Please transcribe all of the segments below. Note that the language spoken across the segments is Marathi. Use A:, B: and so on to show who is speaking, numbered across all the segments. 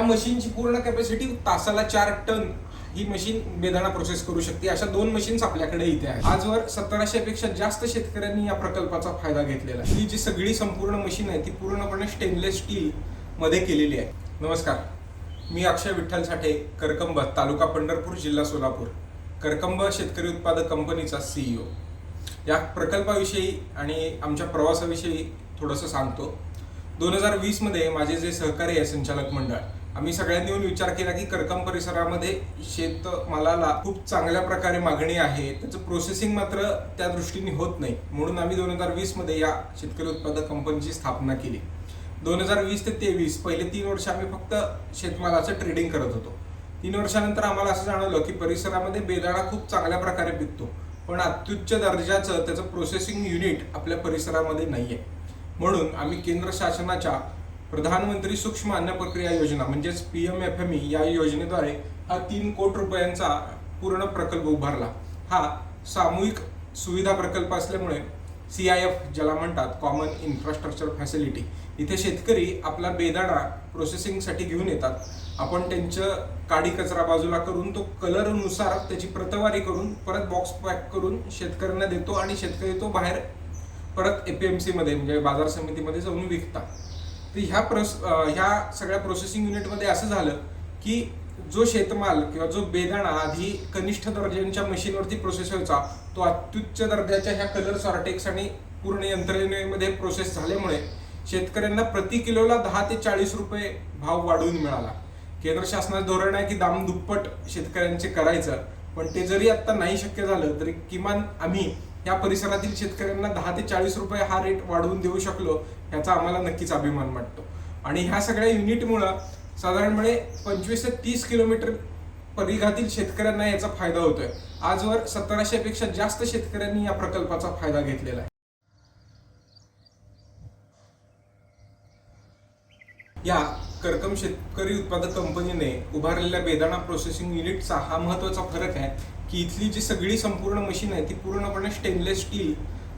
A: मशीनची पूर्ण कॅपॅसिटी तासाला 4 टन ही मशीन बेदाणा प्रोसेस करू शकते. अशा 2 मशीन्स आपल्याकडे इथे आहेत. आजवर 1700 पेक्षा जास्त शेतकऱ्यांनी या प्रकल्पाचा फायदा घेतलेला आहे. ही जी सगळी संपूर्ण मशीन आहे ती पूर्णपणे स्टेनलेस स्टील मध्ये केलेली आहे. नमस्कार, मी अक्षय विठ्ठल साठे, करकंब, तालुका पंढरपूर, जिल्हा सोलापूर, करकंब शेतकरी उत्पादक कंपनीचा CEO. या प्रकल्पाविषयी आणि आमच्या प्रवासाविषयी थोडंसं सांगतो. 2020 मध्ये माझे जे सहकारी आहे संचालक मंडळ, आम्ही सगळ्यांनी येऊन विचार केला की करकंब परिसरामध्ये शेतमालाला खूप चांगल्या प्रकारे मागणी आहे, त्याचं प्रोसेसिंग मात्र त्या दृष्टीने होत नाही. म्हणून आम्ही 2020 मध्ये या शेतकरी उत्पादक कंपनीची स्थापना केली. 2020 ते 2023 पहिले 3 वर्ष आम्ही फक्त शेतमालाचं ट्रेडिंग करत होतो. 3 वर्षानंतर आम्हाला असं जाणवलं की परिसरामध्ये बेदाणा खूप चांगल्या प्रकारे पिकतो, पण अत्युच्च दर्जाचं त्याचं प्रोसेसिंग युनिट आपल्या परिसरामध्ये नाहीये. म्हणून आम्ही केंद्र शासनाच्या प्रधानमंत्री सूक्ष्म अन्न प्रक्रिया योजना म्हणजेच PMFME या योजनेद्वारे हा 3 कोटी रुपयांचा पूर्ण प्रकल्प उभारला. हा सामूहिक सुविधा प्रकल्प असल्यामुळे CIF ज्याला म्हणतात, कॉमन इन्फ्रास्ट्रक्चर फॅसिलिटी, इथे शेतकरी आपला बेदाणा प्रोसेसिंगसाठी घेऊन येतात. आपण त्यांचं काडी कचरा बाजूला करून तो कलरनुसार त्याची प्रतवारी करून परत बॉक्स पॅक करून शेतकऱ्यांना देतो आणि शेतकरी तो बाहेर परत APMC मध्ये म्हणजे बाजार समितीमध्ये जाऊन विकतात. तर ह्या सगळ्या प्रोसेसिंग युनिटमध्ये असं झालं की जो शेतमाल किंवा जो बेदाणा आधी कनिष्ठ दर्जाच्या मशीनवरती प्रोसेस व्हायचा, तो अत्युच्च दर्जाच्या ह्या कलर सॉर्टेक्स आणि पूर्ण यंत्रणेमध्ये प्रोसेस झाल्यामुळे शेतकऱ्यांना प्रति किलोला 10 ते 40 रुपये भाव वाढवून मिळाला. केंद्र शासनाचं धोरण आहे की दाम दुप्पट शेतकऱ्यांचे करायचं, पण ते जरी आता नाही शक्य झालं तरी किमान आम्ही या परिसरातील शेतकऱ्यांना 10 ते 40 रुपये हा रेट वाढवून देऊ शकलो, याचा आम्हाला नक्कीच अभिमान वाटतो. आणि ह्या सगळ्या युनिटमुळं साधारणपणे 25 ते 30 किलोमीटर परिघातील शेतकऱ्यांना याचा फायदा होतोय. आजवर 1700 पेक्षा जास्त शेतकऱ्यांनी या प्रकल्पाचा फायदा घेतलेला आहे. या करकंब शेतकरी उत्पादक कंपनीने उभारलेल्या बेदाणा प्रोसेसिंग युनिटचा हा महत्त्वाचा फरक आहे की इथली जी सगळी संपूर्ण मशीन आहे ती पूर्णपणे स्टेनलेस स्टील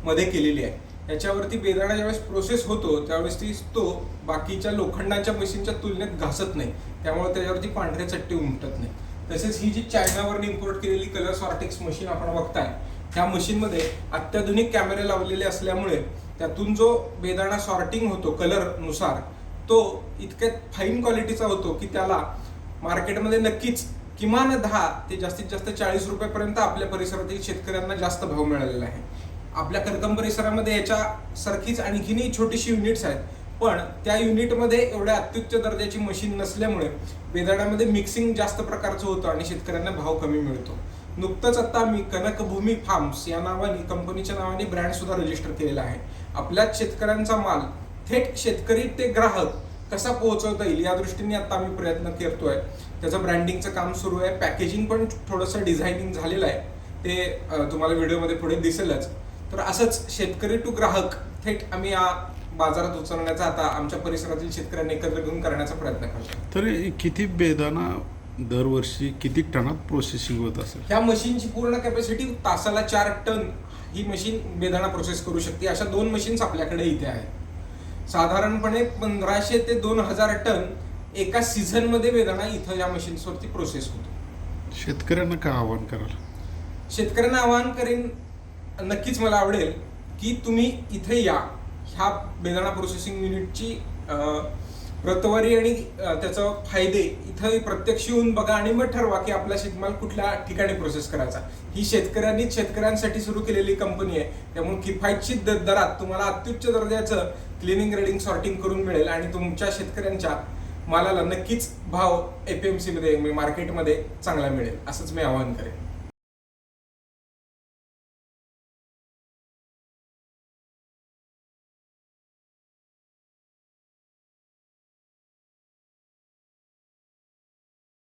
A: मध्ये केलेली आहे. याच्यावरती बेदाणा ज्यावेळेस प्रोसेस होतो त्यावेळेस तो बाकीच्या लोखंडाच्या मशीनच्या तुलनेत घासत नाही, त्यामुळे त्याच्यावरती पांढरे चट्टे उमटत नाही. तसेच ही जी चायनावरून इम्पोर्ट केलेली कलर सॉर्टेक्स मशीन आपण बघताय, ह्या मशीनमध्ये अत्याधुनिक कॅमेरे लावलेले असल्यामुळे त्यातून जो बेदाणा सॉर्टिंग होतो कलरनुसार, तो इतक्या फाईन क्वालिटीचा होतो की त्याला मार्केटमध्ये नक्कीच किमान 10 ते जास्तीत जास्त 40 रुपयापर्यंत आपल्या परिसरातील शेतकऱ्यांना जास्त भाव मिळालेला आहे. आपल्या करकंब परिसरामध्ये याच्या सारखीच आणखीनही छोटीशी युनिट्स आहेत, पण त्या युनिटमध्ये एवढ्या अत्युच्च दर्जाची मशीन नसल्यामुळे बेदाण्यामध्ये मिक्सिंग जास्त प्रकारचं होतं आणि शेतकऱ्यांना भाव कमी मिळतो. नुकतंच आता आम्ही कनकभूमी फार्म्स या नावाने, कंपनीच्या नावाने ब्रँड सुद्धा रजिस्टर केलेला आहे. आपल्याच शेतकऱ्यांचा माल थेट शेतकरी ते ग्राहक कसा पोहोचवता येईल या दृष्टीने आता आम्ही प्रयत्न करतोय. त्याचं ब्रँडिंगचं काम सुरू आहे. पॅकेजिंग पण थोडंसं डिझायनिंग झालेलं आहे, ते तुम्हाला व्हिडिओमध्ये पुढे दिसेलच. तर असंच शेतकरी टू ग्राहक थेट आम्ही या बाजारात उचलण्याचा आता आमच्या परिसरातील शेतकऱ्यांनी एकत्र घेऊन करण्याचा प्रयत्न करतो.
B: तर किती बेदाणा दरवर्षी किती टनात प्रोसेसिंग होत असेल?
A: ह्या मशीनची पूर्ण कॅपॅसिटी तासाला 4 टन ही मशीन बेदाणा प्रोसेस करू शकते. अशा 2 मशीन्स आपल्याकडे इथे आहेत. साधारणपणे 1500 ते 2000 टन एका सीझन मध्ये बेदाणा इथं या मशीन्सवरती प्रोसेस होतो.
B: शेतकऱ्यांना काय आवाहन कराल?
A: शेतकऱ्यांना आवाहन करेन, नक्कीच मला आवडेल की तुम्ही इथे या. ह्या बेदाणा प्रोसेसिंग युनिटची प्रतवारी आणि त्याचं फायदे इथं प्रत्यक्ष येऊन बघा आणि मग ठरवा की आपला शेतमाल कुठल्या ठिकाणी प्रोसेस करायचा. ही शेतकऱ्यांसाठी सुरू केलेली कंपनी आहे, त्यामुळे किफायतशीर दरात तुम्हाला अत्युच्च दर्जाचं क्लिनिंग, ग्रेडिंग, सॉर्टिंग करून मिळेल आणि तुमच्या शेतकऱ्यांच्या मालाला नक्कीच भाव APMC मध्ये, मार्केटमध्ये चांगला मिळेल, असंच मी आवाहन करेन.